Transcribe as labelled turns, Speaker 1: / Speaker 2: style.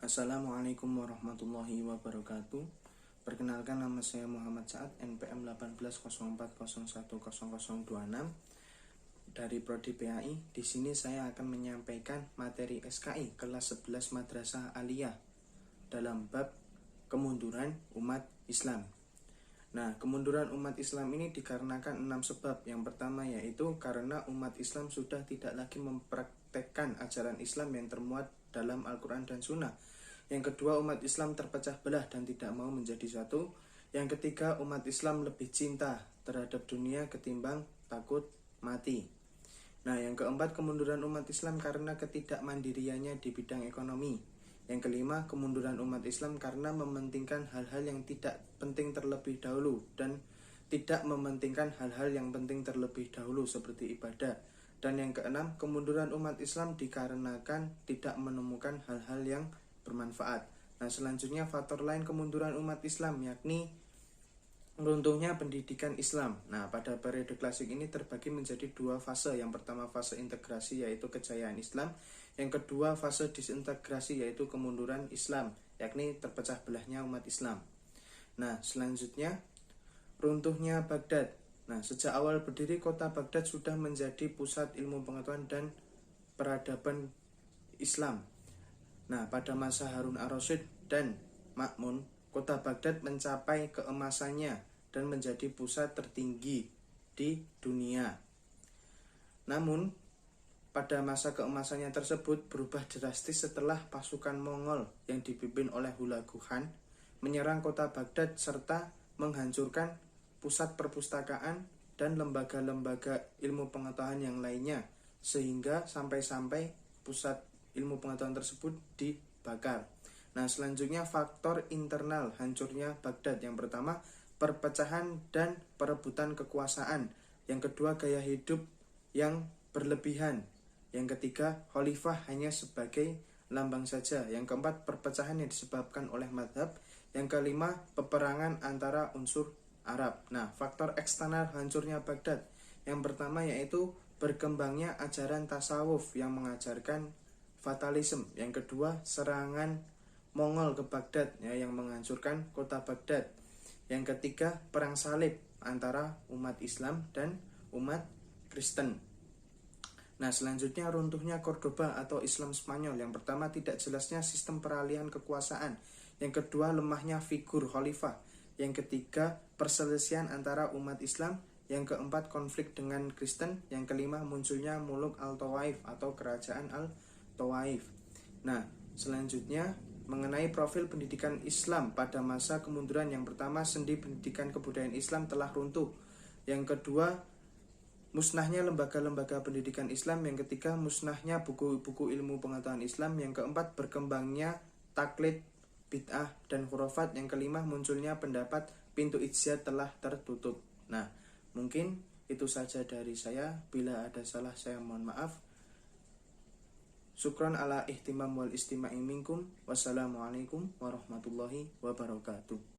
Speaker 1: Assalamualaikum warahmatullahi wabarakatuh. Perkenalkan, nama saya Muhammad Saad, NPM 1804010026 dari Prodi PAI. Di sini saya akan menyampaikan materi SKI kelas 11 Madrasah Aliyah dalam bab kemunduran umat Islam. Nah, kemunduran umat Islam ini dikarenakan 6 sebab. Yang pertama yaitu karena umat Islam sudah tidak lagi mempraktekkan ajaran Islam yang termuat dalam Al-Quran dan Sunnah. Yang kedua, umat Islam terpecah belah dan tidak mau menjadi satu. Yang ketiga, umat Islam lebih cinta terhadap dunia ketimbang takut mati. Nah, yang keempat, kemunduran umat Islam karena ketidakmandiriannya di bidang ekonomi. Yang kelima, kemunduran umat Islam karena mementingkan hal-hal yang tidak penting terlebih dahulu dan tidak mementingkan hal-hal yang penting terlebih dahulu seperti ibadah. Dan yang keenam, kemunduran umat Islam dikarenakan tidak menemukan hal-hal yang bermanfaat. Nah, selanjutnya faktor lain kemunduran umat Islam yakni runtuhnya pendidikan Islam. Nah, pada periode klasik ini terbagi menjadi dua fase. Yang pertama fase integrasi yaitu kejayaan Islam. Yang kedua fase disintegrasi yaitu kemunduran Islam, yakni terpecah belahnya umat Islam. Nah, selanjutnya runtuhnya Baghdad. Nah, sejak awal berdiri kota Baghdad sudah menjadi pusat ilmu pengetahuan dan peradaban Islam. Nah, pada masa Harun ar-Rasyid dan Ma'mun, kota Baghdad mencapai keemasannya dan menjadi pusat tertinggi di dunia. Namun, pada masa keemasannya tersebut berubah drastis setelah pasukan Mongol yang dipimpin oleh Hulagu Khan menyerang kota Baghdad serta menghancurkan pusat perpustakaan dan lembaga-lembaga ilmu pengetahuan yang lainnya, sehingga sampai-sampai pusat ilmu pengetahuan tersebut dibakar. Nah, selanjutnya faktor internal hancurnya Baghdad. Yang pertama, perpecahan dan perebutan kekuasaan. Yang kedua, gaya hidup yang berlebihan. Yang ketiga, khalifah hanya sebagai lambang saja. Yang keempat, perpecahan yang disebabkan oleh madhab. Yang kelima, peperangan antara unsur Arab. Nah, faktor eksternal hancurnya Baghdad. Yang pertama yaitu berkembangnya ajaran tasawuf yang mengajarkan fatalisme. Yang kedua, serangan Mongol ke Baghdad yang menghancurkan kota Baghdad. Yang ketiga, perang salib antara umat Islam dan umat Kristen. Nah, selanjutnya runtuhnya Cordoba atau Islam Spanyol. Yang pertama, tidak jelasnya sistem peralihan kekuasaan. Yang kedua, lemahnya figur khalifah. Yang ketiga, perselisihan antara umat Islam. Yang keempat, konflik dengan Kristen. Yang kelima, munculnya Muluk al-Tawaif atau kerajaan al-Tawaif. Nah, selanjutnya mengenai profil pendidikan Islam pada masa kemunduran. Yang pertama, sendi pendidikan kebudayaan Islam telah runtuh. Yang kedua, musnahnya lembaga-lembaga pendidikan Islam. Yang ketiga, musnahnya buku-buku ilmu pengetahuan Islam. Yang keempat, berkembangnya taklid, bid'ah, dan khurafat. Yang kelima, munculnya pendapat pintu ijtihad telah tertutup. Nah, mungkin itu saja dari saya. Bila ada salah, saya mohon maaf. Syukran ala ihtimam wal istima'i minkum. Wassalamualaikum warahmatullahi wabarakatuh.